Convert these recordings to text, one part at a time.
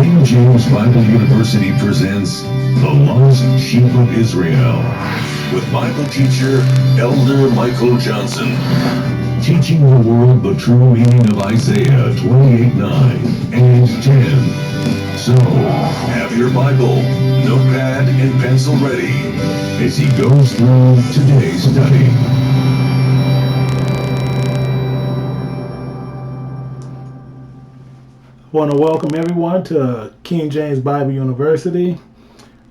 King James Bible University presents The Lost Sheep of Israel with Bible teacher Elder Michael Johnson, teaching the world the true meaning of Isaiah 28:9 and 10. So, have your Bible, notepad, and pencil ready as he goes through today's study. I want to welcome everyone to King James Bible University.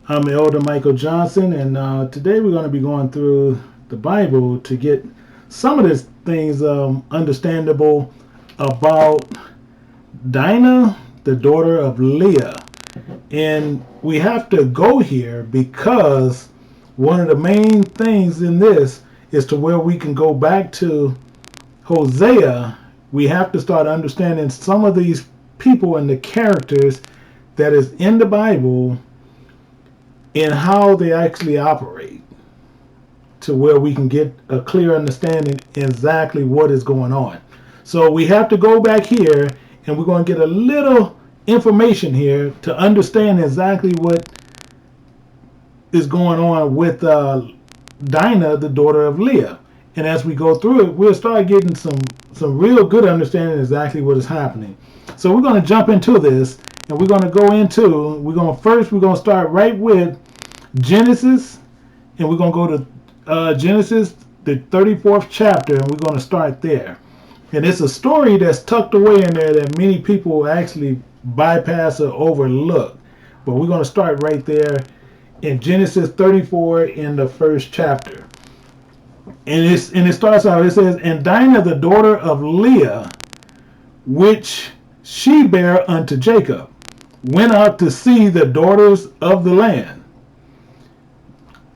I'm Elder Michael Johnson, and today we're going to be going through the Bible to get some of these things understandable about Dinah, the daughter of Leah. And we have to go here because one of the main things in this is to where we can go back to Hosea. We have to start understanding some of these people and the characters that is in the Bible and how they actually operate, to where we can get a clear understanding exactly what is going on. So we have to go back here and we're going to get a little information here to understand exactly what is going on with Dinah, the daughter of Leah. And as we go through it, we'll start getting some real good understanding exactly what is happening. So we're going to jump into this, and we're going to go into, we're going to start right with Genesis, and we're going to go to Genesis, the 34th chapter, and we're going to start there. And it's a story that's tucked away in there that many people actually bypass or overlook. But we're going to start right there in Genesis 34 in the first chapter. And it starts out, it says, "And Dinah, the daughter of Leah, which she bare unto Jacob, went out to see the daughters of the land.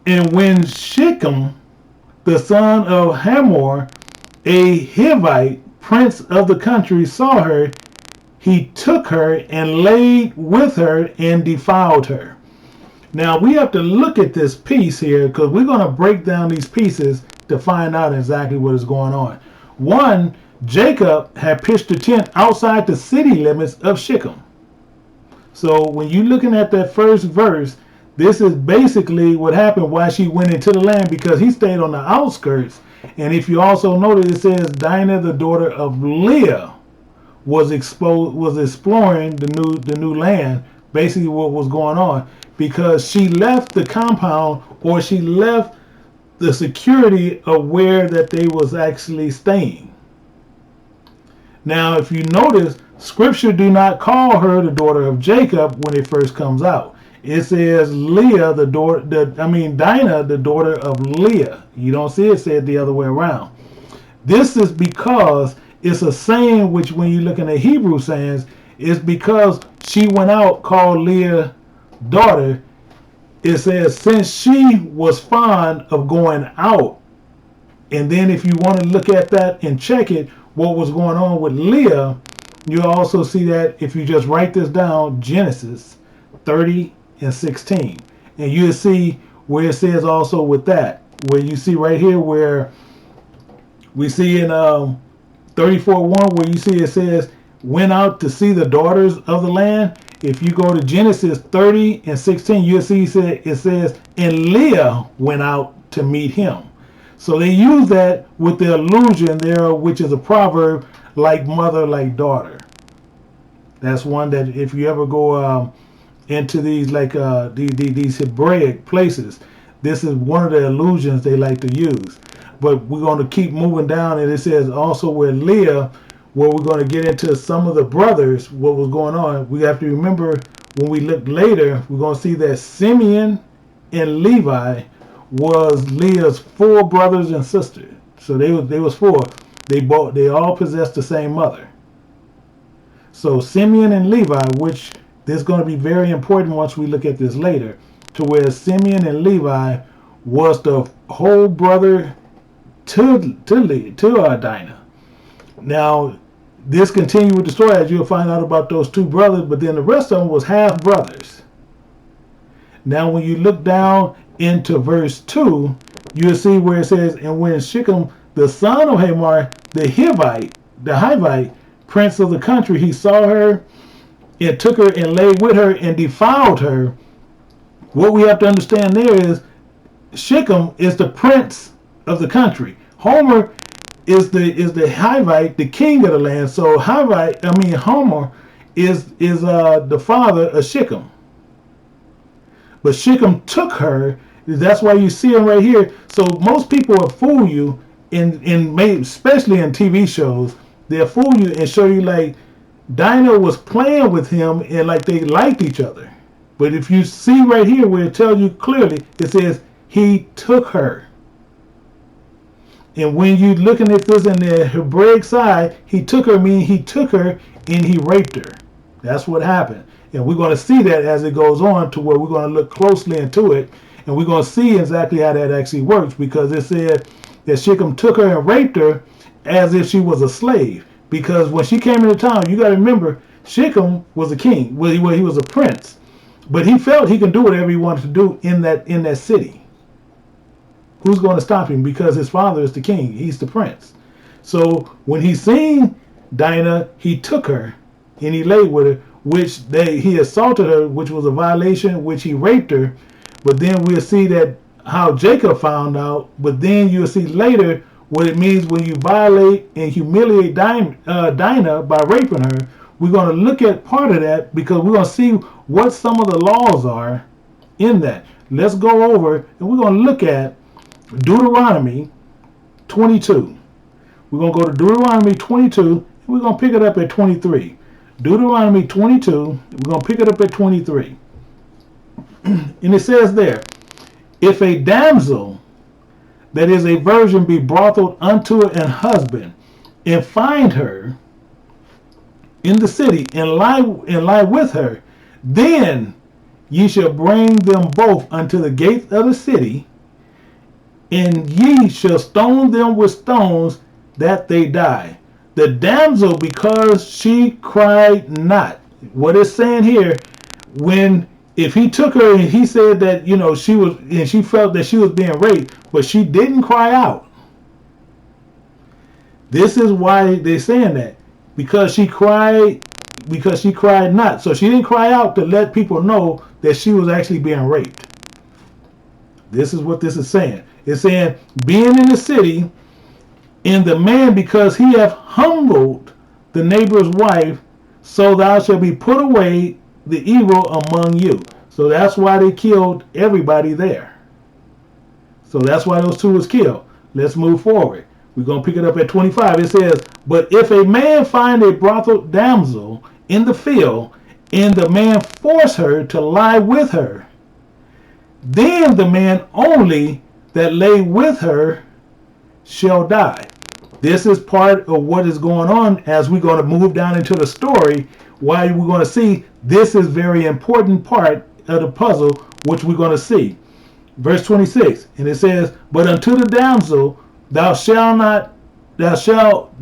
And when Shechem, the son of Hamor, a Hivite, prince of the country, saw her, he took her and laid with her and defiled her." Now we have to look at this piece here because we're going to break down these pieces to find out exactly what is going on. One, Jacob had pitched a tent outside the city limits of Shechem. So when you're looking at that first verse, this is basically what happened why she went into the land, because he stayed on the outskirts. And if you also notice, it says Dinah, the daughter of Leah, was exploring the new land, basically what was going on, because she left the compound, or she left the security of where that they was actually staying. Now, if you notice, Scripture do not call her the daughter of Jacob when it first comes out. It says Dinah, the daughter of Leah. You don't see it said the other way around. This is because it's a saying which, when you look in the Hebrew sayings, is because she went out, called Leah daughter. It says, since she was fond of going out. And then if you want to look at that and check it, what was going on with Leah, you'll also see that if you just write this down, Genesis 30 and 16. And you'll see where it says also with that, where you see right here where we see in 34:1, where you see it says, went out to see the daughters of the land. If you go to Genesis 30 and 16, you'll see it says, and Leah went out to meet him. So they use that with the allusion there, which is a proverb, like mother, like daughter. That's one that if you ever go into these these Hebraic places, this is one of the allusions they like to use. But we're going to keep moving down, and it says also with Leah, where we're going to get into some of the brothers, what was going on. We have to remember when we look later, we're going to see that Simeon and Levi was Leah's 4 brothers and sisters. So they was 4. They all possessed the same mother. So Simeon and Levi, which this is going to be very important once we look at this later, to where Simeon and Levi was the whole brother to Dinah. Now, this continued with the story as you'll find out about those 2 brothers, but then the rest of them was half brothers. Now, when you look down into verse 2, you'll see where it says, and when Shechem, the son of Hamor, the Hivite, prince of the country, he saw her, and took her and lay with her and defiled her. What we have to understand there is Shechem is the prince of the country. Homer is the Hivite, the king of the land. So Homer is the father of Shechem. But Shechem took her. That's why you see him right here. So most people will fool you especially in TV shows. They'll fool you and show you like Dinah was playing with him and like they liked each other. But if you see right here where it tells you clearly, it says he took her. And when you're looking at this in the Hebraic side, he took her, meaning he took her and he raped her. That's what happened. And we're going to see that as it goes on to where we're going to look closely into it. And we're going to see exactly how that actually works, because it said that Shechem took her and raped her as if she was a slave. Because when she came into town, you got to remember, Shechem was a king. Well, he was a prince. But he felt he could do whatever he wanted to do in that city. Who's going to stop him? Because his father is the king. He's the prince. So when he seen Dinah, he took her and he lay with her, which he assaulted her, which was a violation, which he raped her. But then we'll see that how Jacob found out. But then you'll see later what it means when you violate and humiliate Dinah by raping her. We're going to look at part of that because we're going to see what some of the laws are in that. Let's go over and we're going to look at Deuteronomy 22. We're going to go to Deuteronomy 22 and we're going to pick it up at 23. Deuteronomy 22, we're going to pick it up at 23. And it says there, if a damsel that is a virgin be brothel unto an husband, and find her in the city, and lie with her, then ye shall bring them both unto the gate of the city, and ye shall stone them with stones that they die. The damsel, because she cried not. What it's saying here, if he took her and he said that, she was, and she felt that she was being raped, but she didn't cry out. This is why they're saying that. Because she cried not. So she didn't cry out to let people know that she was actually being raped. This is what this is saying. It's saying, being in the city, and the man, because he hath humbled the neighbor's wife, so thou shalt be put away the evil among you. So that's why they killed everybody there. So that's why those two was killed. Let's move forward. We're going to pick it up at 25. It says, but if a man find a brothel damsel in the field, and the man force her to lie with her, then the man only that lay with her shall die. This is part of what is going on as we're going to move down into the story. Why we're going to see this is very important part of the puzzle, which we're going to see. Verse 26, and it says, but unto the damsel thou shalt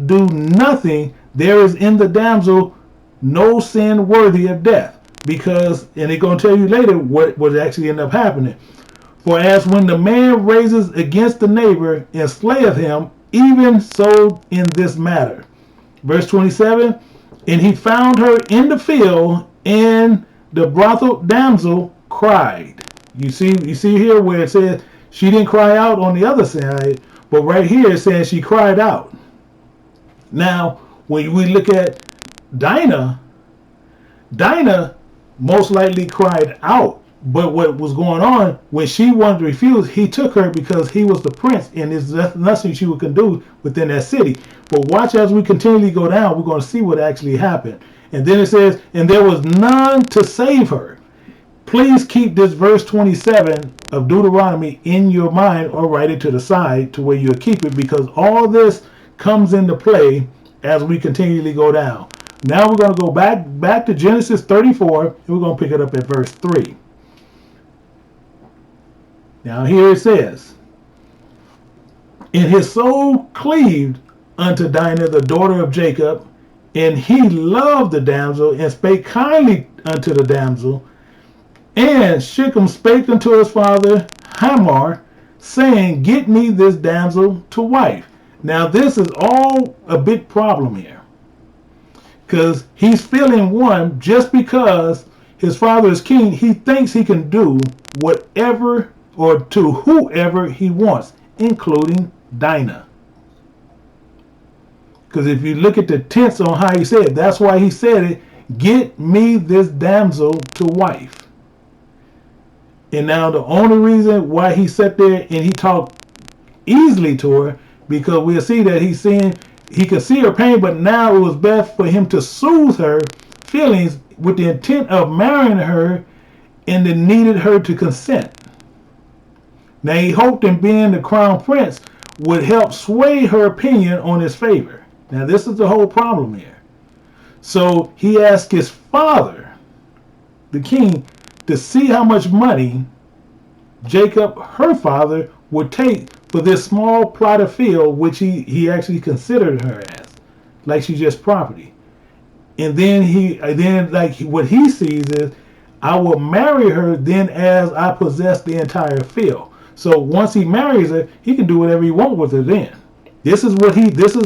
do nothing. There is in the damsel no sin worthy of death. Because, and it's going to tell you later what actually ended up happening. For as when the man raises against the neighbor and slayeth him, even so in this matter. Verse 27, and he found her in the field, and the brothel damsel cried. You see here where it says she didn't cry out on the other side, but right here it says she cried out. Now, when we look at Dinah most likely cried out. But what was going on, when she wanted to refuse, he took her because he was the prince, and there's nothing she can do within that city. But watch as we continually go down, we're going to see what actually happened. And then it says, and there was none to save her. Please keep this verse 27 of Deuteronomy in your mind, or write it to the side to where you'll keep it, because all this comes into play as we continually go down. Now we're going to go back to Genesis 34, and we're going to pick it up at verse 3. Now here it says, and his soul cleaved unto Dinah, the daughter of Jacob, and he loved the damsel, and spake kindly unto the damsel. And Shechem spake unto his father Hamor, saying, get me this damsel to wife. Now this is all a big problem here. Because he's feeling one, just because his father is king, he thinks he can do whatever or to whoever he wants, including Dinah. Because if you look at the tense on how he said it, that's why he said it, get me this damsel to wife. And now the only reason why he sat there and he talked easily to her, because we'll see that he's saying he could see her pain, but now it was best for him to soothe her feelings with the intent of marrying her, and then needed her to consent. Now he hoped in being the crown prince would help sway her opinion on his favor. Now this is the whole problem here. So he asked his father, the king, to see how much money Jacob, her father, would take for this small plot of field, which he actually considered her as, like she's just property. And then like what he sees is, I will marry her then as I possess the entire field. So once he marries her, he can do whatever he wants with her then. This is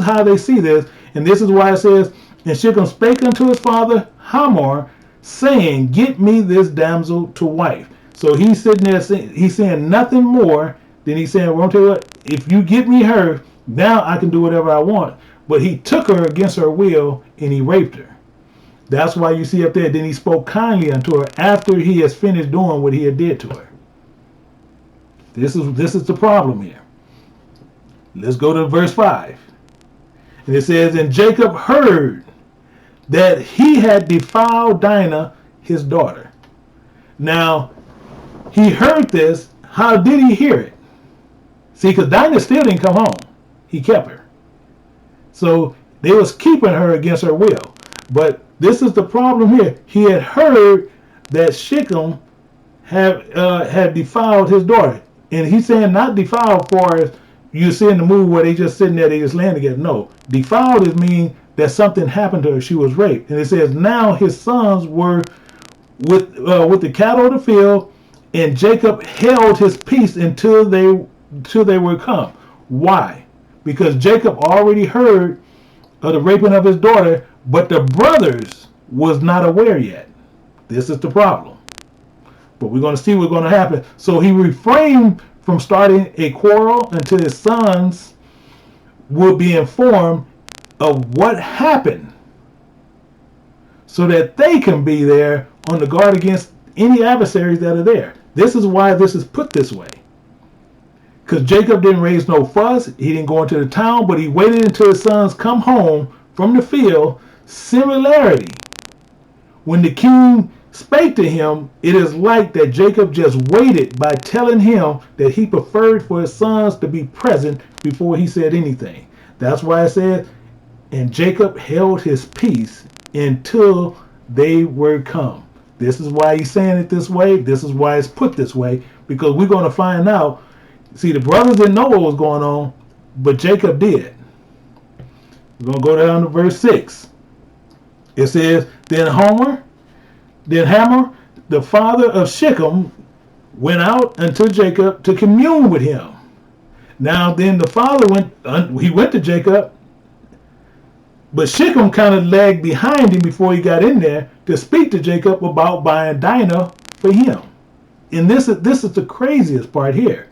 how they see this, and this is why it says, and Shechem spake unto his father Hamor, saying, get me this damsel to wife. So he's sitting there, he's saying nothing more than he's saying, well, I'll tell you what, if you get me her, now I can do whatever I want. But he took her against her will, and he raped her. That's why you see up there, then he spoke kindly unto her after he has finished doing what he had did to her. This is the problem here. Let's go to verse 5. And it says, and Jacob heard that he had defiled Dinah, his daughter. Now, he heard this. How did he hear it? See, because Dinah still didn't come home. He kept her. So they was keeping her against her will. But this is the problem here. He had heard that Shechem had defiled his daughter. And he's saying not defiled for as you see in the movie where they just sitting there, they just laying together. No, defiled is mean that something happened to her. She was raped. And it says now his sons were with the cattle of the field, and Jacob held his peace until they were come. Why? Because Jacob already heard of the raping of his daughter, but the brothers was not aware yet. This is the problem. But we're going to see what's going to happen. So he refrained from starting a quarrel until his sons would be informed of what happened, so that they can be there on the guard against any adversaries that are there. This is why this is put this way. Because Jacob didn't raise no fuss. He didn't go into the town, but he waited until his sons come home from the field. Similarity, when the king spake to him, it is like that Jacob just waited by telling him that he preferred for his sons to be present before he said anything. That's why it said, and Jacob held his peace until they were come. This is why he's saying it this way. This is why it's put this way, because we're going to find out. See, the brothers didn't know what was going on, but Jacob did. We're going to go down to verse 6. It says, Then Hamor, the father of Shechem, went out unto Jacob to commune with him. Now then the father went to Jacob, but Shechem kind of lagged behind him before he got in there to speak to Jacob about buying Dinah for him. And this is the craziest part here,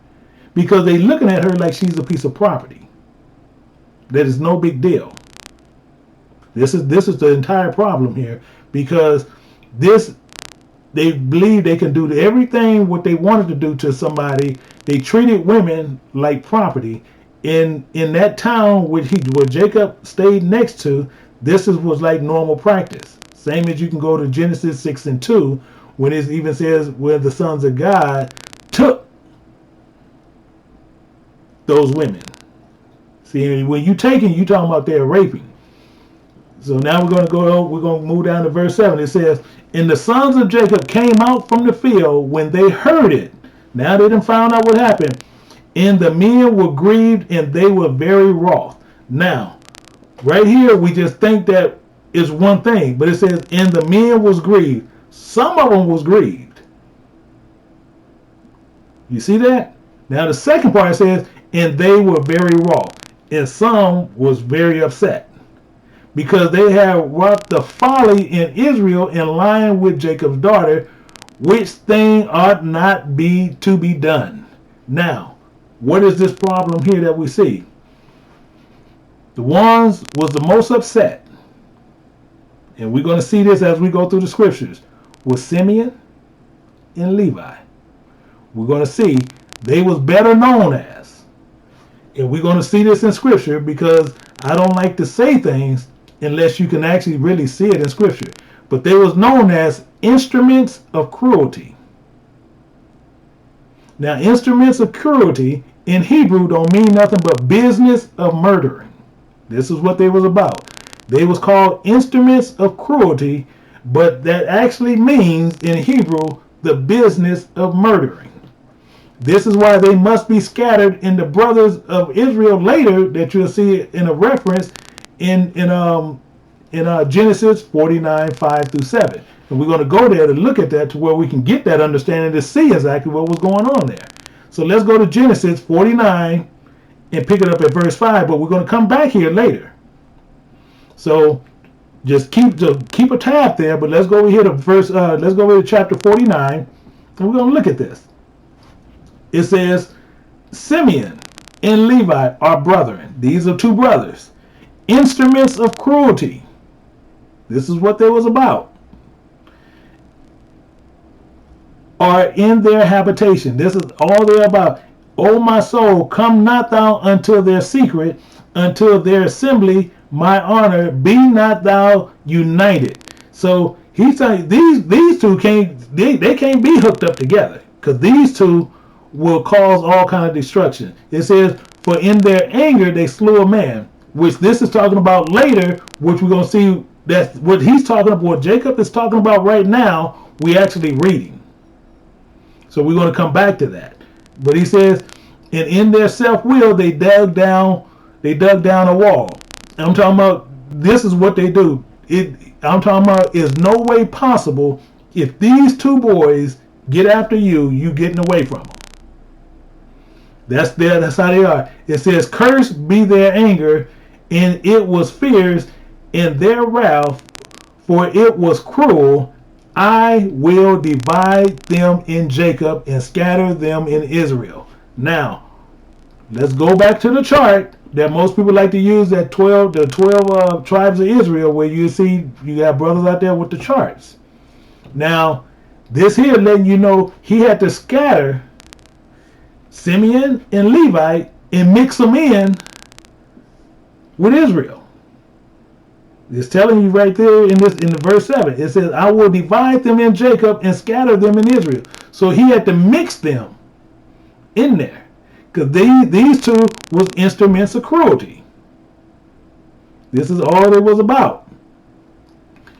because they looking at her like she's a piece of property. That is no big deal. This is the entire problem here, because they believe they can do everything what they wanted to do to somebody. They treated women like property. In that town where Jacob stayed next to, was like normal practice. Same as you can go to Genesis 6:2, when it even says where the sons of God took those women. See, when you taking, you talking about they're raping. So now we're going to move down to verse 7. It says, and the sons of Jacob came out from the field when they heard it. Now they done found out what happened. And the men were grieved, and they were very wroth. Now, right here, we just think that is one thing. But it says, and the men was grieved. Some of them was grieved. You see that? Now the second part says, and they were very wroth. And some was very upset. because they have wrought the folly in Israel in lying with Jacob's daughter, which thing ought not be to be done. Now, what is this problem here that we see? The ones was the most upset, and we're going to see this as we go through the scriptures, was Simeon and Levi. We're going to see they was better known as. And we're going to see this in scripture, because I don't like to say things unless you can actually really see it in scripture. But they was known as instruments of cruelty. Now, instruments of cruelty in Hebrew don't mean nothing but business of murdering. This is what they was about. They was called instruments of cruelty, but that actually means in Hebrew the business of murdering. This is why they must be scattered in the brothers of Israel later, that you'll see in a reference in Genesis 49, 5 through 7. And we're going to go there to look at that, to where we can get that understanding to see exactly what was going on there. So let's go to Genesis 49 and pick it up at verse 5, but we're going to come back here later. So just keep a tab there, but let's go over here to let's go over to chapter 49, and we're going to look at this. It says, Simeon and Levi are brethren. These are two brothers. Instruments of cruelty. This is what they was about. Are in their habitation. This is all they're about. O my soul, come not thou unto their secret, until their assembly, my honor, be not thou united. So he's saying these two can't they can't be hooked up together, because these two will cause all kind of destruction. It says, for in their anger they slew a man, which this is talking about later, which we're going to see that's what he's talking about, what Jacob is talking about right now, we actually reading. So we're going to come back to that. But he says, and in their self-will they dug down a wall. I'm talking about, this is what they do. I'm talking about, is no way possible if these two boys get after you, you getting away from them. That's how they are. It says, cursed be their anger, and it was fierce in their wrath, for it was cruel. I will divide them in Jacob and scatter them in Israel. Now, let's go back to the chart that most people like to use, that the 12 tribes of Israel, where you see you got brothers out there with the charts. Now, this here letting you know he had to scatter Simeon and Levi and mix them in with Israel. It's telling you right there in the verse 7. It says, I will divide them in Jacob and scatter them in Israel. So he had to mix them in there, because these two was instruments of cruelty. This is all it was about.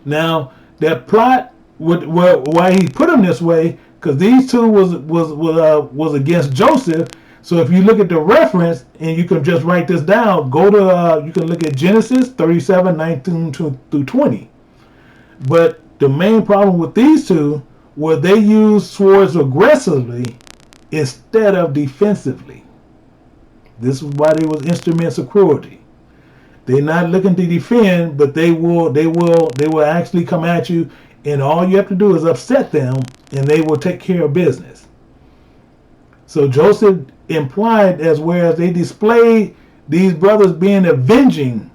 Now, that plot, why he put them this way, because these two was against Joseph. So if you look at the reference, and you can just write this down, go to you can look at Genesis 37, 19 through 20. But the main problem with these two were they used swords aggressively instead of defensively. This is why they was instruments of cruelty. They're not looking to defend, but they will actually come at you, and all you have to do is upset them, and they will take care of business. So Joseph implied, as whereas they displayed these brothers being avenging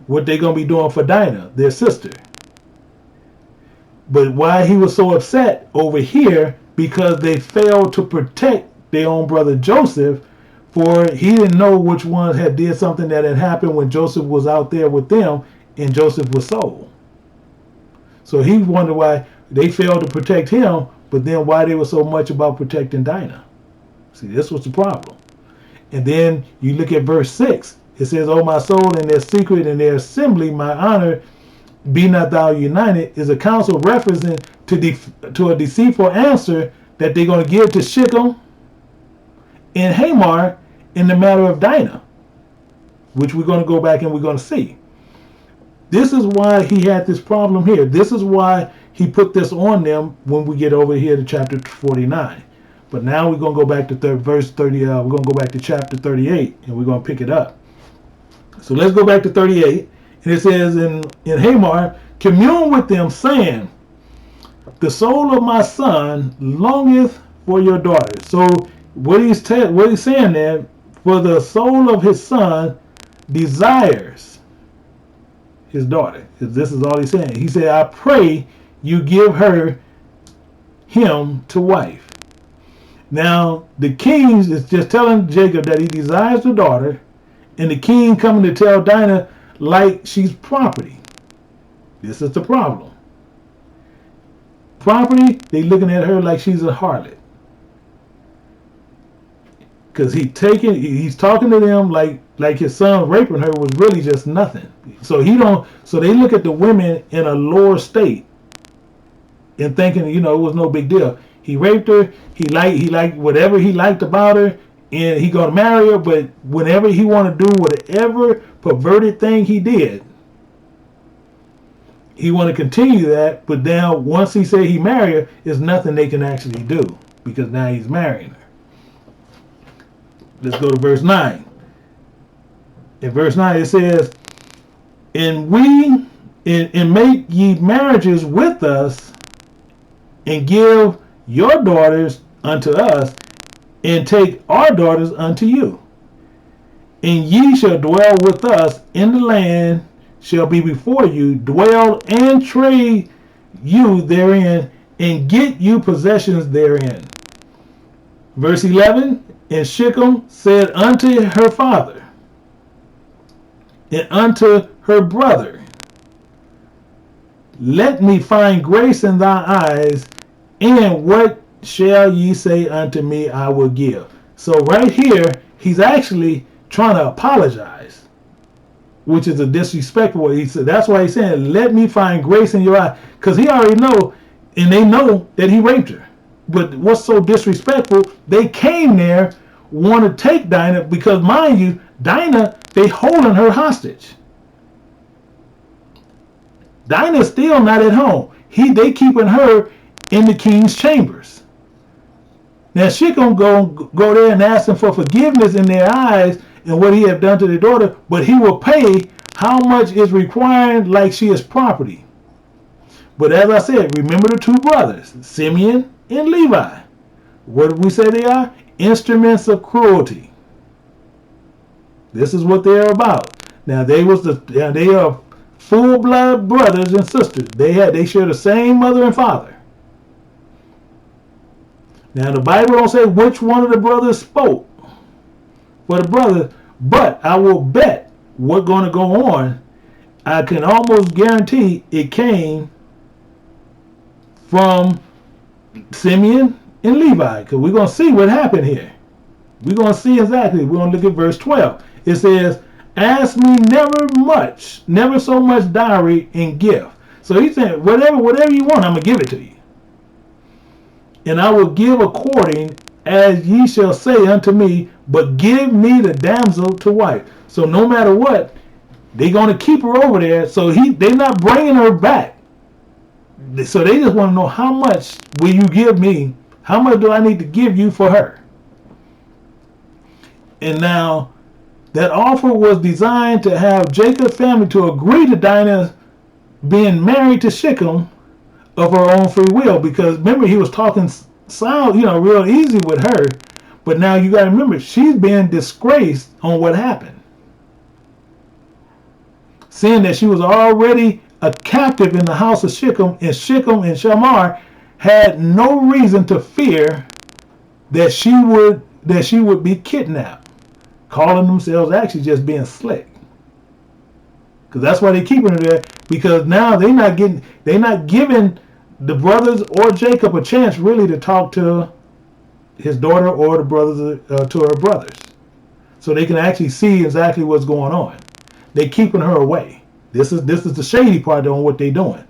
what they're going to be doing for Dinah, their sister. But why he was so upset over here, because they failed to protect their own brother Joseph, for he didn't know which one had did something that had happened when Joseph was out there with them and Joseph was sold. So he wondered why they failed to protect him, but then why they were so much about protecting Dinah. See, this was the problem. And then you look at verse 6. It says, O my soul, in their secret and their assembly, my honor, be not thou united, is a counsel referencing to a deceitful answer that they're going to give to Shechem and Hamor in the matter of Dinah, which we're going to go back and we're going to see. This is why he had this problem here. This is why he put this on them when we get over here to chapter 49. But now we're going to go back to verse 30. We're going to go back to chapter 38, and we're going to pick it up. So let's go back to 38. And it says in Hamar, commune with them, saying, the soul of my son longeth for your daughter. So what he's saying there, for the soul of his son desires his daughter. This is all he's saying. He said, I pray you give him to wife. Now, the king is just telling Jacob that he desires the daughter, and the king coming to tell Dinah like she's property. This is the problem. Property, they looking at her like she's a harlot. Because he's talking to them like his son raping her was really just nothing. So they look at the women in a lower state and thinking, it was no big deal. He raped her, he liked whatever he liked about her, and he gonna marry her, but whenever he wanna do whatever perverted thing he did, he want to continue that, but now once he said he married her, there's nothing they can actually do because now he's marrying her. Let's go to verse 9. In verse 9 it says, and make ye marriages with us, and give your daughters unto us, and take our daughters unto you. And ye shall dwell with us in the land, shall be before you, dwell and trade you therein, and get you possessions therein. Verse 11, and Shechem said unto her father, and unto her brother, let me find grace in thy eyes, and what shall ye say unto me I will give. So right here, he's actually trying to apologize, which is a disrespectful way. He said, that's why he's saying, let me find grace in your eye. Because he already know, and they know that he raped her. But what's so disrespectful, they came there, want to take Dinah, because mind you, Dinah, they holding her hostage. Dinah's still not at home. They keeping her in the king's chambers. Now she gonna go there and ask him for forgiveness in their eyes and what he have done to their daughter, but he will pay how much is required like she is property. But as I said, remember the two brothers, Simeon and Levi. What did we say they are? Instruments of cruelty. This is what they're about. Now they are full-blood brothers and sisters. They share the same mother and father. Now the Bible don't say which one of the brothers spoke for the brothers, but I will bet what's going to go on. I can almost guarantee it came from Simeon and Levi, because we're going to see what happened here. We're going to see exactly. We're going to look at verse 12. It says, ask me never so much dowry and gift. So he's saying, whatever you want, I'm going to give it to you. And I will give according as ye shall say unto me, but give me the damsel to wife. So no matter what, they're going to keep her over there. So they're not bringing her back. So they just want to know, how much will you give me? How much do I need to give you for her? And now that offer was designed to have Jacob's family to agree to Dinah being married to Shechem of her own free will, because remember, he was talking real easy with her, but now you got to remember, she's being disgraced on what happened, seeing that she was already a captive in the house of Shechem and Shamar had no reason to fear that she would be kidnapped, calling themselves actually just being slick. Because that's why they're keeping her there, because now they're not giving the brothers or Jacob a chance really to talk to his daughter or the brothers to her brothers, so they can actually see exactly what's going on. They're keeping her away. This is the shady part on what they're doing.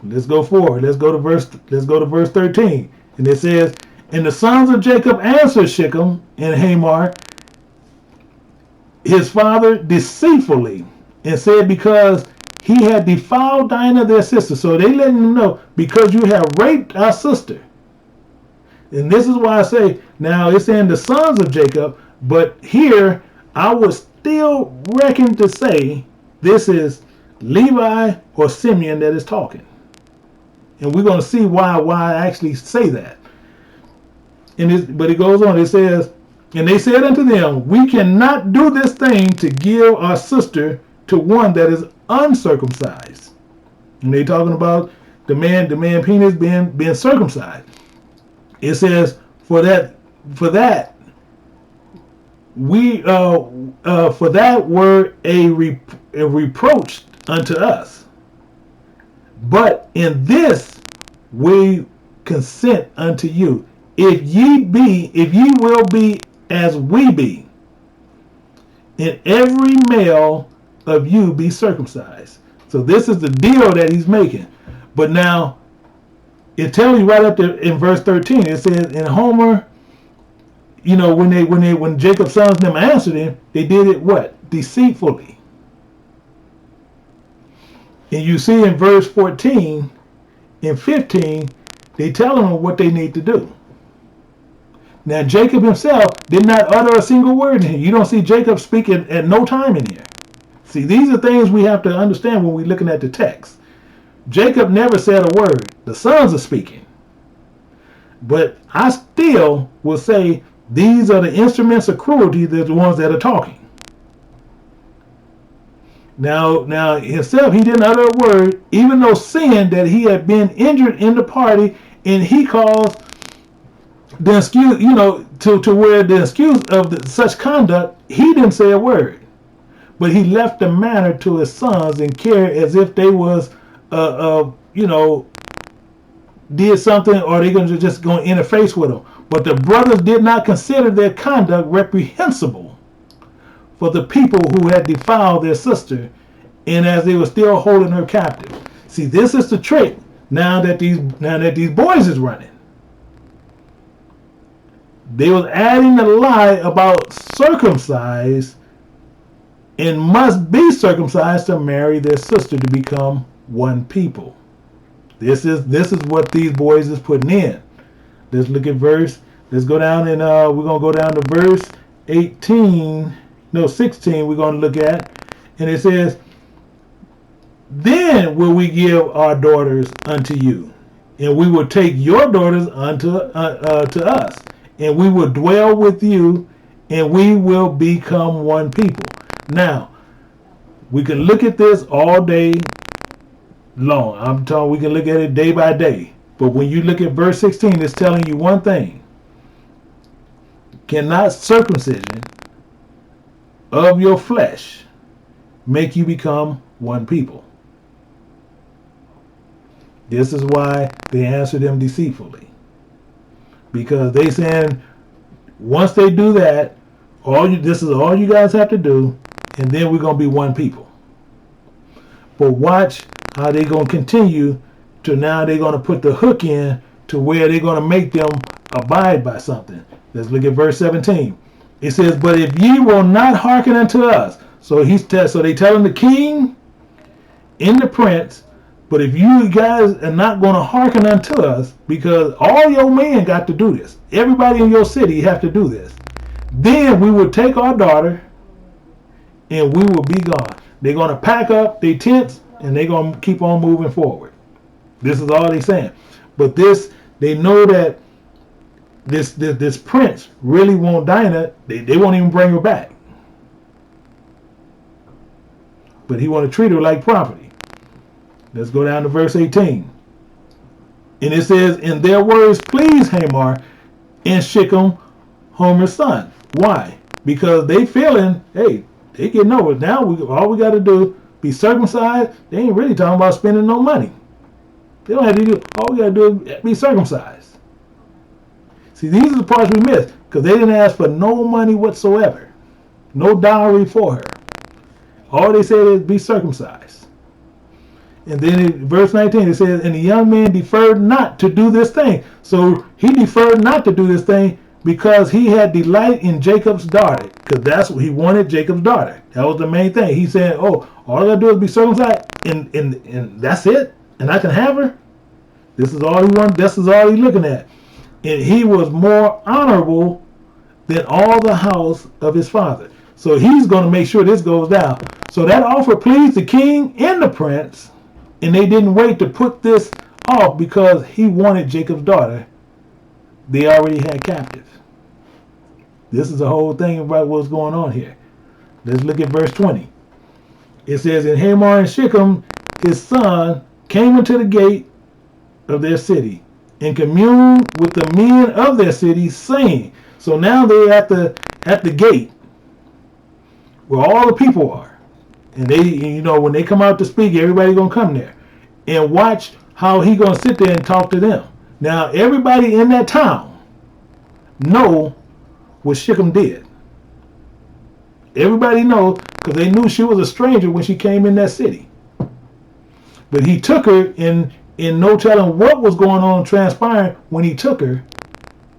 Let's go forward. Let's go to verse 13, and it says, and the sons of Jacob answered Shechem and Hamor his father deceitfully, and said, because he had defiled Dinah their sister. So they letting him know, because you have raped our sister. And this is why I say, now it's in the sons of Jacob, but here I would still reckon to say this is Levi or Simeon that is talking. And we're going to see why I actually say that. But it goes on, it says, and they said unto them, we cannot do this thing to give our sister to one that is uncircumcised. And they talking about the man penis being circumcised. It says, for that were a reproach unto us. But in this we consent unto you, if ye will be as we be, and every male of you be circumcised. So this is the deal that he's making. But now it tells you right up there in verse 13. It says in Homer, when Jacob's sons and them answered him, they did it what? Deceitfully. And you see in verse 14 and 15, they tell them what they need to do. Now Jacob himself did not utter a single word in here. You don't see Jacob speaking at no time in here. See, these are things we have to understand when we're looking at the text. Jacob never said a word. The sons are speaking. But I still will say these are the instruments of cruelty, they're the ones that are talking. Now himself, he didn't utter a word, even though seeing that he had been injured in the party, and he caused the excuse, to where the excuse of such conduct, he didn't say a word. But he left the matter to his sons and cared as if they was, did something, or they're just going to interface with them. But the brothers did not consider their conduct reprehensible for the people who had defiled their sister, and as they were still holding her captive. See, this is the trick. Now that these boys is running, they was adding a lie about circumcised and must be circumcised to marry their sister to become one people. This is what these boys is putting in. Let's look at let's go down and we're going to go down to verse 16 we're going to look at. And it says, then will we give our daughters unto you, and we will take your daughters unto to us, and we will dwell with you, and we will become one people. Now, we can look at this all day long. I'm telling we can look at it day by day. But when you look at verse 16, it's telling you one thing. Cannot circumcision of your flesh make you become one people. This is why they answered them deceitfully. Because they saying, once they do that, this is all you guys have to do, and then we're going to be one people. But watch how they're going to continue to now they're going to put the hook in to where they're going to make them abide by something. Let's look at verse 17. It says, but if ye will not hearken unto us. So they telling the king and the prince, but if you guys are not going to hearken unto us, because all your men got to do this. Everybody in your city have to do this. Then we will take our daughter and we will be gone. They're going to pack up their tents and they're going to keep on moving forward. This is all they're saying. But they know that this prince really won't Dinah. They won't even bring her back. But he want to treat her like property. Let's go down to verse 18. And it says, and their words pleased Hamor and Shechem, Homer's son. Why? Because they feeling, hey, they getting over it. Now all we got to do, be circumcised. They ain't really talking about spending no money. They don't have to do, all we got to do is be circumcised. See, these are the parts we missed, because they didn't ask for no money whatsoever. No dowry for her. All they said is be circumcised. And then in verse 19 it says, and the young man deferred not to do this thing. So he deferred not to do this thing because he had delight in Jacob's daughter. Because that's what he wanted, Jacob's daughter. That was the main thing. He said, oh, all I gotta do is be circumcised and that's it? And I can have her? This is all he wanted. This is all he's looking at. And he was more honorable than all the house of his father. So he's going to make sure this goes down. So that offer pleased the king and the prince, and they didn't wait to put this off because he wanted Jacob's daughter they already had captive. This is the whole thing about what's going on here. Let's look at verse 20. It says, and Hamor and Shechem, his son, came into the gate of their city and communed with the men of their city, saying, so now they're at the gate where all the people are. And they, when they come out to speak, everybody's going to come there. And watch how he going to sit there and talk to them. Now, everybody in that town know what Shechem did. Everybody knows because they knew she was a stranger when she came in that city. But he took her in no telling what was going on transpiring when he took her.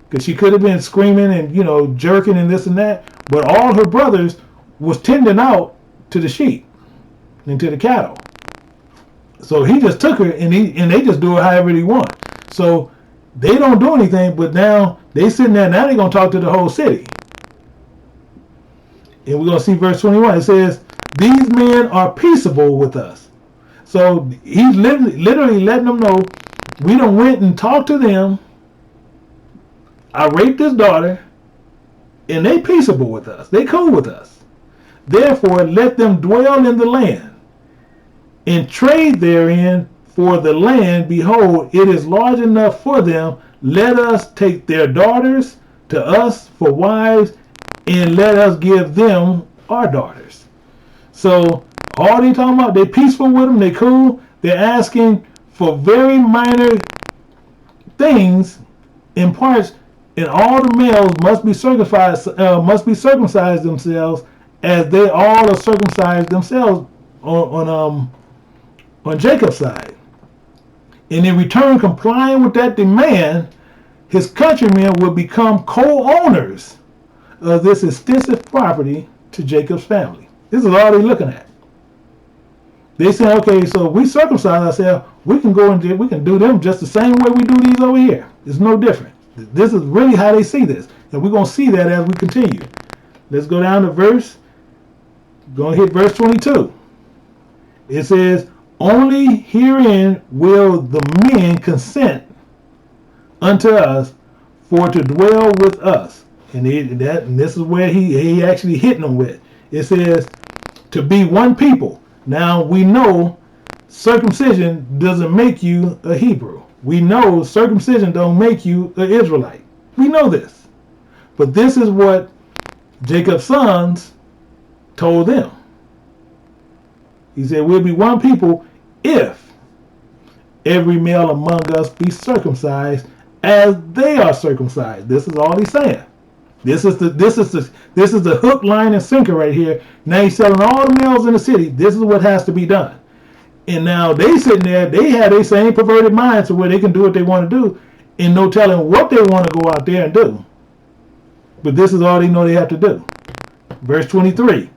Because she could have been screaming and, jerking and this and that. But all her brothers was tending out to the sheep and to the cattle. So he just took her and they just do it however they want. So they don't do anything, but now they sitting there, now they're going to talk to the whole city. And we're going to see verse 21. It says, these men are peaceable with us. So he's literally letting them know, we done went and talked to them. I raped his daughter, and they peaceable with us. They cool with us. Therefore, let them dwell in the land and trade therein, for the land, behold, it is large enough for them. Let us take their daughters to us for wives, and let us give them our daughters. So all they talking about, they peaceful with them, they cool. They're asking for very minor things in parts, and all the males must be circumcised themselves, as they all are circumcised themselves on Jacob's side. And in return, complying with that demand, his countrymen will become co-owners of this extensive property to Jacob's family. This is all they're looking at. They say, okay, so if we circumcise ourselves, we can go and we can do them just the same way we do these over here. It's no different. This is really how they see this. And we're going to see that as we continue. Let's go down to going to hit verse 22. It says, only herein will the men consent unto us for to dwell with us. And this is where he actually hitting them with. It says to be one people. Now we know circumcision doesn't make you a Hebrew. We know circumcision don't make you an Israelite. We know this. But this is what Jacob's sons told them. He said, we'll be one people if every male among us be circumcised as they are circumcised. This is all he's saying. This is the hook, line, and sinker right here. Now he's telling all the males in the city, this is what has to be done. And now they sitting there, they have their same perverted minds to where they can do what they want to do, and no telling what they want to go out there and do. But this is all they know they have to do. Verse 23.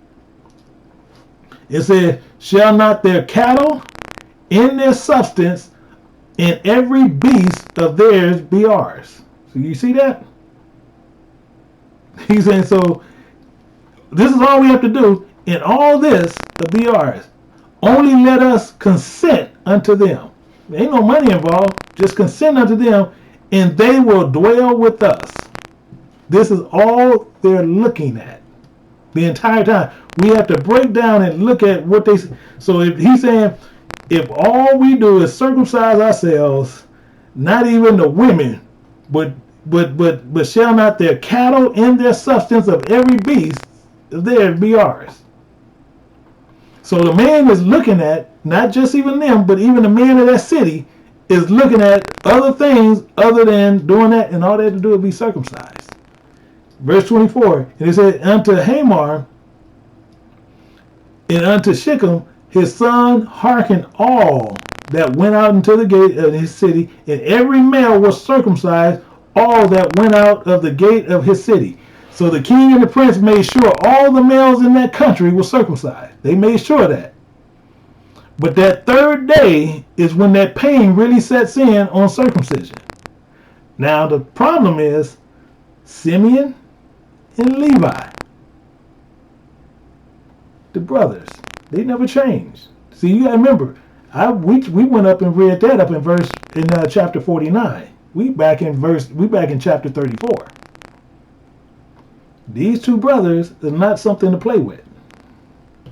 It says, shall not their cattle in their substance and every beast of theirs be ours? So you see that? He's saying, so this is all we have to do, and all this will be ours. Only let us consent unto them. There ain't no money involved. Just consent unto them, and they will dwell with us. This is all they're looking at the entire time. We have to break down and look at what they. So if he's saying, if all we do is circumcise ourselves, not even the women, but shall not their cattle and their substance of every beast of theirs be ours. So the man is looking at, not just even them, but even the man of that city is looking at other things other than doing that, and all they have to do is be circumcised. Verse 24, and it said, unto Hamor and unto Shechem, his son, hearkened all that went out into the gate of his city, and every male was circumcised, all that went out of the gate of his city. So the king and the prince made sure all the males in that country were circumcised. They made sure of that. But that third day is when that pain really sets in on circumcision. Now the problem is Simeon and Levi. The brothers, they never changed. See, you gotta remember, we went up and read that up in chapter 49. We back in chapter 34. These two brothers are not something to play with.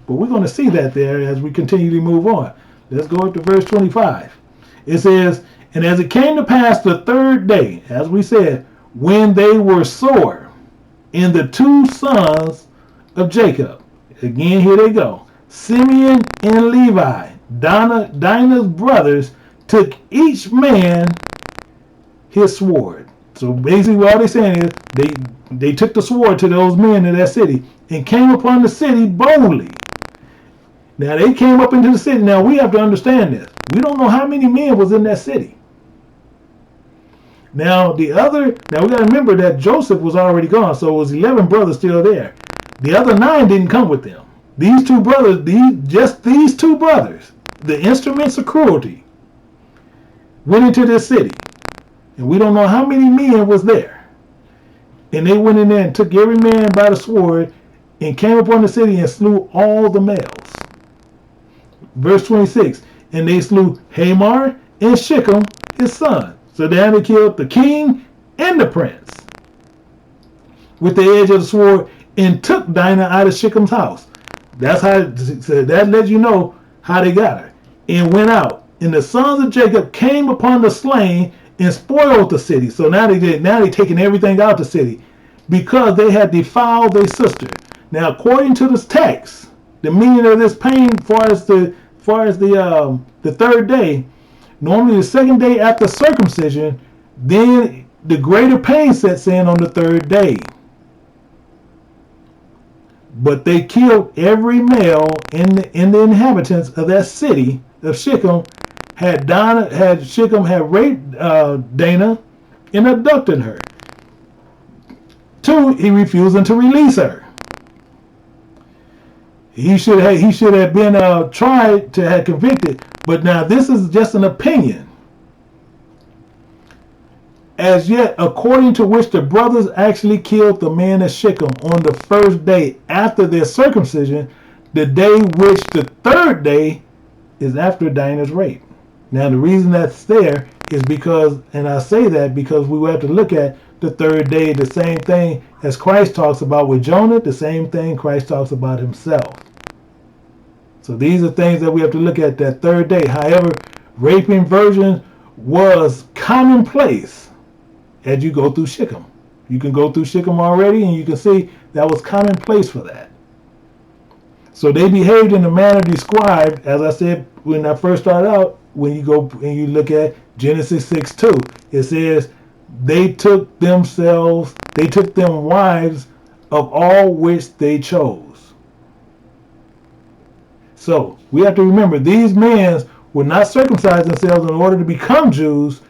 But we're going to see that there as we continue to move on. Let's go up to verse 25. It says, and as it came to pass the third day, as we said, when they were sore, and the two sons of Jacob, again here they go, Simeon and Levi, Dinah's brothers, took each man his sword. So basically all they're saying is they took the sword to those men in that city and came upon the city boldly. Now they came up into the city. Now we have to understand this. We don't know how many men was in that city. Now we got to remember that Joseph was already gone, so it was 11 brothers still there. The other 9 didn't come with them. These two brothers, these two brothers, the instruments of cruelty, went into this city. And we don't know how many men was there. And they went in there and took every man by the sword and came upon the city and slew all the males. Verse 26, and they slew Hamor and Shechem, his son. So then they killed the king and the prince with the edge of the sword and took Dinah out of Shechem's house. That's how, so that lets you know how they got her. And went out. And the sons of Jacob came upon the slain and spoiled the city. So now they taking everything out the city because they had defiled their sister. Now, according to this text, the meaning of this pain, as far as the third day, normally the second day after circumcision, then the greater pain sets in on the third day. But they killed every male in the inhabitants of that city of Shechem. Shechem had raped Dinah and abducted her. 2, he refusing to release her. He should have been tried to have convicted, but now this is just an opinion. As yet, according to which the brothers actually killed the man of Shechem on the first day after their circumcision, the day which the third day is after Dinah's rape. Now the reason that's there is because, and I say that because we will have to look at the third day, the same thing as Christ talks about with Jonah, the same thing Christ talks about himself. So these are things that we have to look at that third day. However, raping virgins was commonplace as you go through Shechem. You can go through Shechem already and you can see that was commonplace for that. So they behaved in the manner described, as I said when I first started out, when you go and you look at Genesis 6:2, it says they took them wives of all which they chose. So we have to remember these men would not circumcise themselves in order to become Jews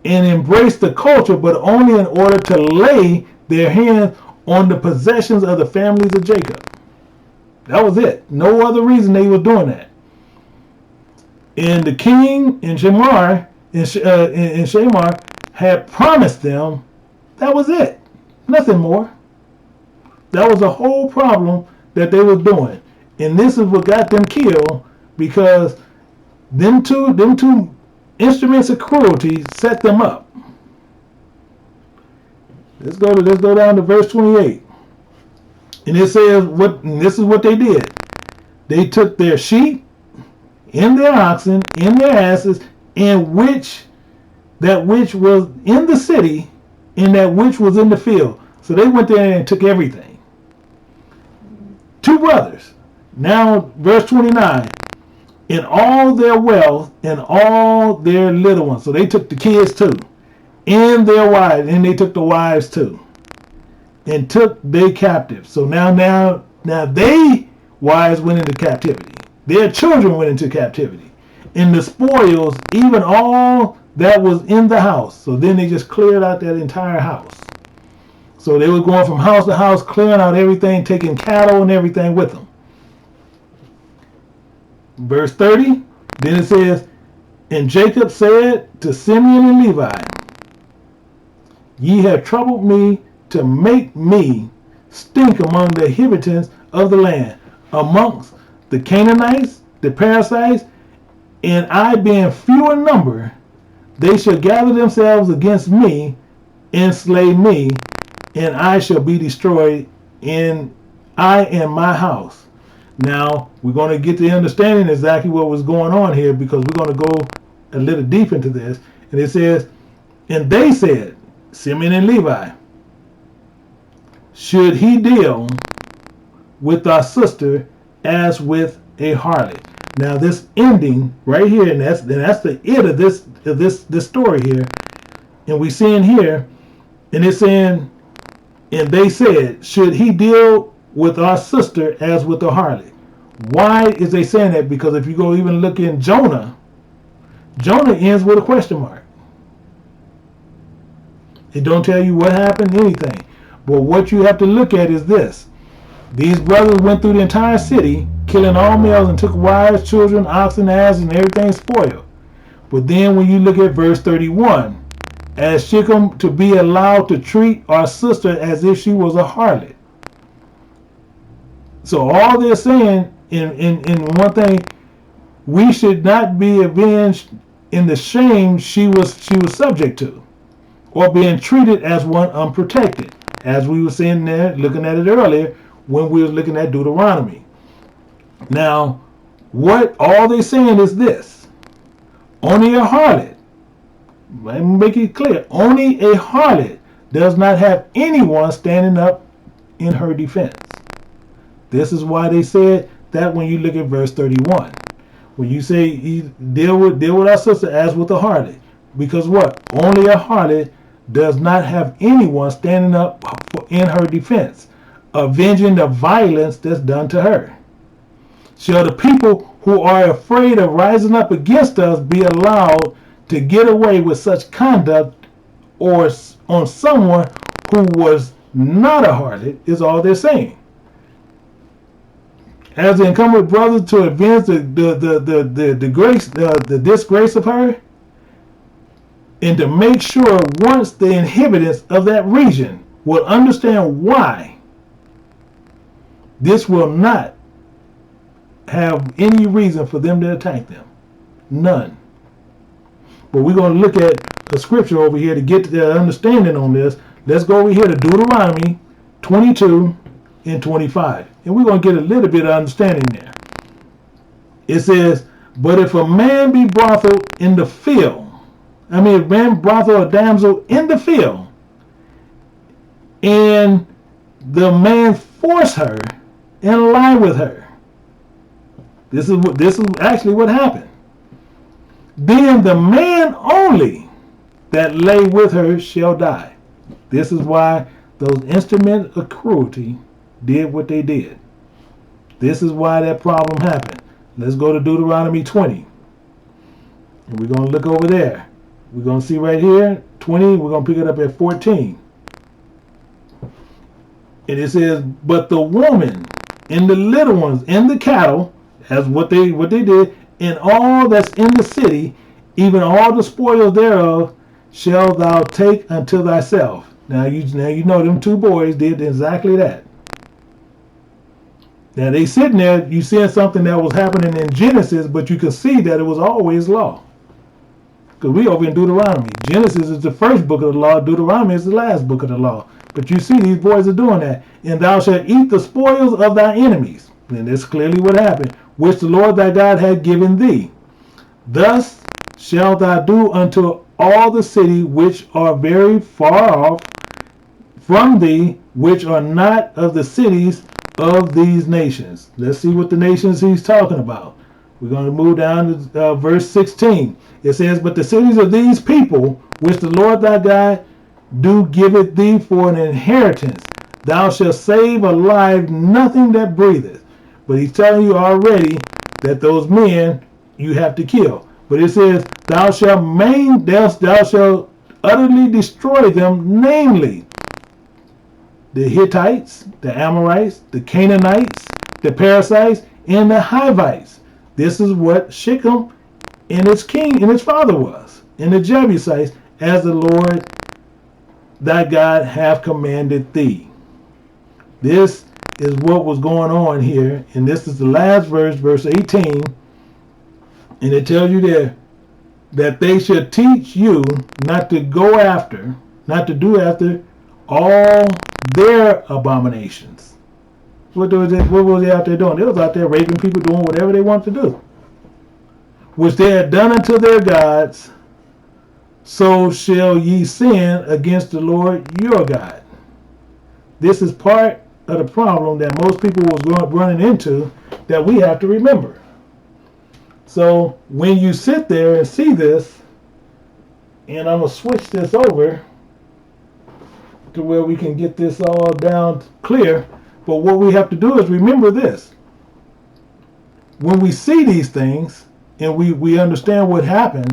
and embrace the culture, but only in order to lay their hands on the possessions of the families of Jacob. That was it. No other reason they were doing that. And the king and Shamar had promised them. That was it. Nothing more. That was the whole problem that they were doing. And this is what got them killed, because them two instruments of cruelty set them up. Let's go down to verse 28. And it says this is what they did. They took their sheep and their oxen and their asses, and that which was in the city and that which was in the field. So they went there and took everything. 2 brothers. Now verse 29. In all their wealth and all their little ones. So they took the kids too. And their wives. And they took the wives too. And took they captive. So now they wives went into captivity. Their children went into captivity. And the spoils, even all that was in the house. So then they just cleared out that entire house. So they were going from house to house, clearing out everything, taking cattle and everything with them. Verse 30, then it says, and Jacob said to Simeon and Levi, ye have troubled me to make me stink among the inhabitants of the land. amongst the Canaanites, the Perizzites, and I being few in number, they shall gather themselves against me and slay me, and I shall be destroyed, in I and my house. Now, we're going to get to understanding exactly what was going on here, because we're going to go a little deep into this. And it says, and they said, Simeon and Levi, should he deal with our sister as with a harlot? Now, this ending right here, and that's the it of this story here. And we see in here, and it's saying, and they said, should he deal with our sister as with a harlot? Why is they saying that? Because if you go even look in Jonah ends with a question mark. It don't tell you what happened, anything. But what you have to look at is this. These brothers went through the entire city, killing all males, and took wives, children, oxen, asses, and everything spoiled. But then when you look at verse 31, as Shechem to be allowed to treat our sister as if she was a harlot. So all they're saying in one thing, we should not be avenged in the shame she was subject to, or being treated as one unprotected, as we were saying there, looking at it earlier when we were looking at Deuteronomy. Now, what all they're saying is this: only a harlot, let me make it clear, only a harlot does not have anyone standing up in her defense. This is why they said that when you look at verse 31. When you say deal with our sister as with a harlot. Because what? Only a harlot does not have anyone standing up in her defense, avenging the violence that's done to her. Shall the people who are afraid of rising up against us be allowed to get away with such conduct, or on someone who was not a harlot, is all they're saying. As the incumbent brother to avenge the disgrace of her, and to make sure once the inhabitants of that region will understand why this will not have any reason for them to attack them. None. But we're going to look at the scripture over here to get to the understanding on this. Let's go over here to Deuteronomy 22 and 25. And we're going to get a little bit of understanding there. It says, but if a man be brothel in the field, a man brothel a damsel in the field, and the man force her and lie with her. This is actually what happened. Then the man only that lay with her shall die. This is why those instruments of cruelty did what they did. This is why that problem happened. Let's go to Deuteronomy 20. And we're going to look over there. We're going to see right here, 20, we're going to pick it up at 14. And it says, but the woman and the little ones and the cattle, as what they did, and all that's in the city, even all the spoils thereof, shall thou take unto thyself. Now you know them two boys did exactly that. Now they sitting there, you seeing something that was happening in Genesis, but you can see that it was always law. Because we over in Deuteronomy. Genesis is the first book of the law. Deuteronomy is the last book of the law. But you see these boys are doing that. And thou shalt eat the spoils of thy enemies. And that's clearly what happened. Which the Lord thy God had given thee. Thus shalt thou do unto all the city which are very far off from thee, which are not of the cities of these nations. Let's see what the nations he's talking about. We're going to move down to verse 16. It says, but the cities of these people, which the Lord thy God do give it thee for an inheritance, thou shalt save alive nothing that breatheth. But he's telling you already that those men you have to kill. But it says, thou shalt utterly destroy them, namely the Hittites, the Amorites, the Canaanites, the Perizzites, and the Hivites. This is what Shechem and its king and its father was, and the Jebusites, as the Lord thy God hath commanded thee. This is what was going on here. And this is the last verse, verse 18. And it tells you there that they should teach you not to go after, not to do after all their abominations. What was they out there doing? They was out there raping people, doing whatever they wanted to do. Which they had done unto their gods, so shall ye sin against the Lord your God. This is part of the problem that most people was running into that we have to remember. So when you sit there and see this, and I'm going to switch this over to where we can get this all down clear. But what we have to do is remember this. When we see these things and we understand what happened,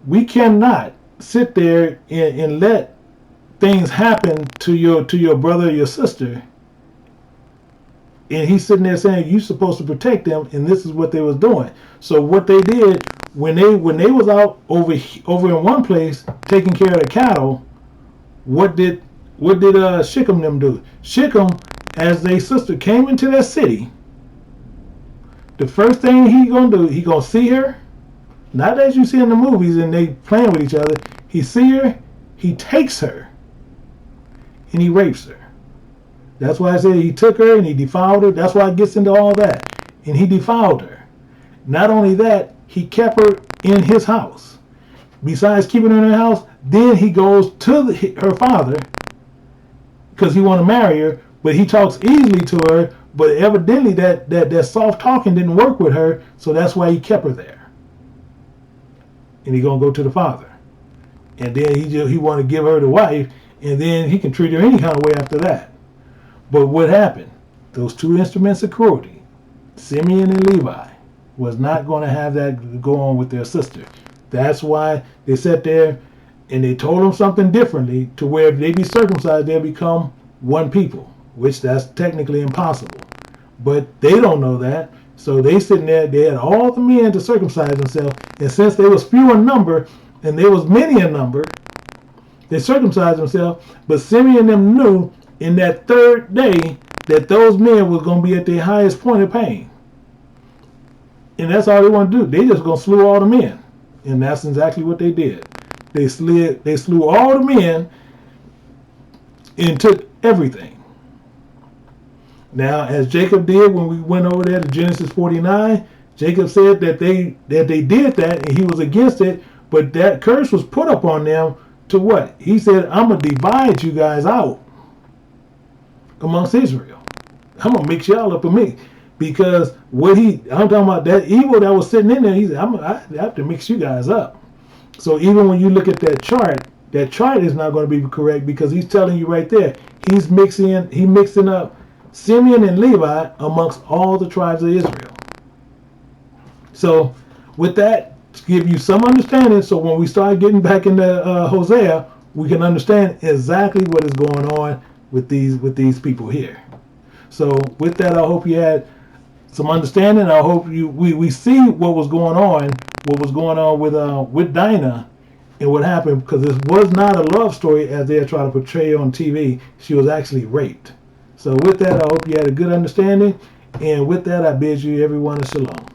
we cannot sit there and let things happen to your brother or your sister, and he's sitting there saying you're supposed to protect them, and this is what they was doing. So what they did when they was out over in one place taking care of the cattle, what did Shechem them do? Shechem, as their sister came into their city, the first thing he gonna do, he gonna see her, not as you see in the movies and they playing with each other. He see her, he takes her, and he rapes her. That's why I said he took her and he defiled her. That's why it gets into all that. And he defiled her. Not only that, he kept her in his house. Besides keeping her in her house, then he goes to her father because he want to marry her, but he talks easily to her, but evidently that soft talking didn't work with her, so that's why he kept her there. And he gonna go to the father. And then he want to give her the wife, and then he can treat her any kind of way after that. But what happened? Those two instruments of cruelty, Simeon and Levi, was not going to have that go on with their sister. That's why they sat there and they told them something differently, to where if they be circumcised, they'll become one people, which that's technically impossible. But they don't know that. So they sitting there, they had all the men to circumcise themselves, and since they was few in number, and there was many in number, they circumcised themselves, but Simeon and them knew in that third day that those men was going to be at their highest point of pain. And that's all they want to do. They just going to slew all the men. And that's exactly what they did. They slew all the men and took everything. Now, as Jacob did when we went over there to Genesis 49, Jacob said that they did that and he was against it, but that curse was put up on them to what? He said, I'm going to divide you guys out amongst Israel. I'm going to mix y'all up with me. Because I'm talking about that evil that was sitting in there, he said, I have to mix you guys up. So even when you look at that chart is not going to be correct, because he's telling you right there, he's mixing up Simeon and Levi amongst all the tribes of Israel. So with that, to give you some understanding, so when we start getting back into Hosea, we can understand exactly what is going on with these people here. So with that, I hope you had some understanding. I hope we see what was going on with Dinah and what happened, because this was not a love story as they're trying to portray on TV. She was actually raped. So with that, I hope you had a good understanding. And with that, I bid you everyone a shalom.